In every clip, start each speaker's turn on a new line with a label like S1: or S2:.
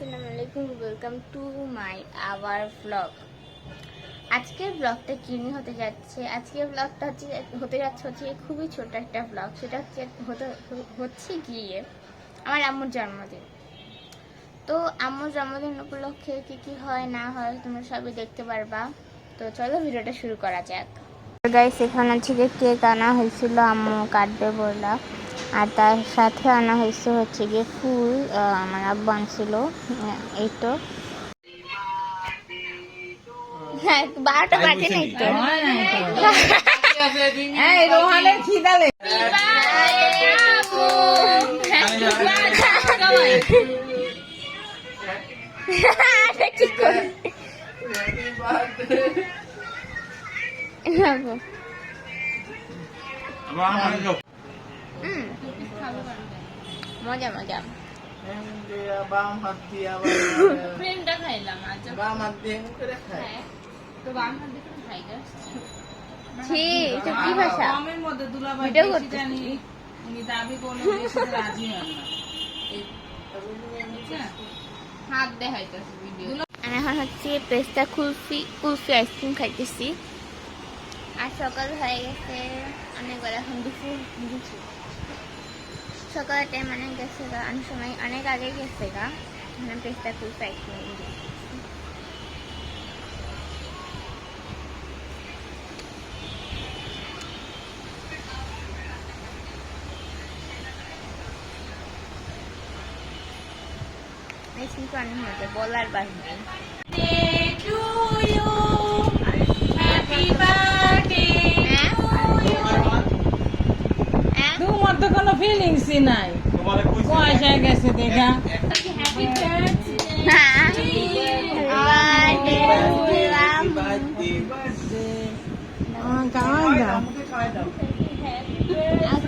S1: আসসালামু আলাইকুম, welcome to my our blog. আজকের ব্লগটা কি নিয়ে হতে যাচ্ছে? আজকের ব্লগটা হচ্ছে খুবই ছোট একটা ব্লগ। সেটা হচ্ছে গিয়ে আমার আম্মুর জন্মদিন। তো আম্মুর জন্মদিন উপলক্ষে কি হয় না হয় তোমরা সবাই দেখতে পারবা। তো চলো ভিডিওটা শুরু করা যাক। গাইস, এখানে হচ্ছে যে কেক আনা হয়েছিল, আম্মু কাটবে বললা। আর তার সাথে আনা হয়েছে হচ্ছে গিয়ে ফুল, আমার আব্বু আনছিল। এই তো 12টা বাজে নাই তো। কি করে মজা মজা
S2: বাম হাত দিয়ে আবার ফ্রেমটা খাইলাম আজ বাম হাত দিয়ে করে খাই তো বাম হাত দিয়ে খাই গাছ
S1: ঠিক কি ভাষা
S2: আমের মধ্যে দুলাভাই বেশি জানি উনি দাবি করলে বেশি রাজি হন না এই হাত দেখাইতেছে ভিডিও।
S1: আমি এখন হচ্ছে পেস্তা কুলফি আইসক্রিম খাইতেছি। আর সকাল হয়ে গেছে অনেকবার, এখন দুপুর সকালের টাইম অনেক গেছে গা, অনেক সময় অনেক আগে গেছে গা। পেস্তা কুলফি আইসক্রিম আইসক্রিমটা অনেক মজা, বলার বাহিনী।
S2: তোমার তো কোনো ফিলিংসই নাই, পয়সা গেছে দেখা।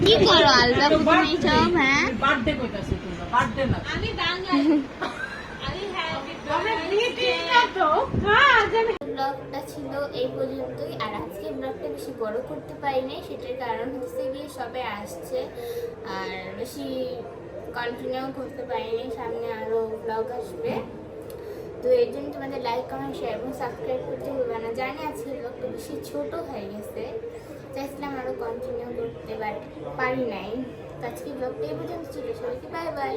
S1: কি করো আলবা তুমি সব? হ্যাঁ,
S2: বার্থডে কইতাছে তোমরা, বার্থডে না আমি বাঙালি।
S1: ব্লগটা ছিল এই পর্যন্তই। আর আজকে ব্লগটা বেশি বড় করতে পারিনি, সেটার কারণ হচ্ছে গিয়ে সবে আসছে আর বেশি কন্টিনিউ করতে পারিনি। সামনে আরও ব্লগ আসবে, তো এর জন্য তোমাদের লাইক কমেন্ট শেয়ার এবং সাবস্ক্রাইব করতে হবে না। জানি আজকে ব্লগটা বেশি ছোট হয়ে গেছে, চাইছিলাম আরও কন্টিনিউ করতে পারি নাই। তো আজকে ব্লগটা এই পর্যন্ত ছিল। সবাইকে বাই বাই।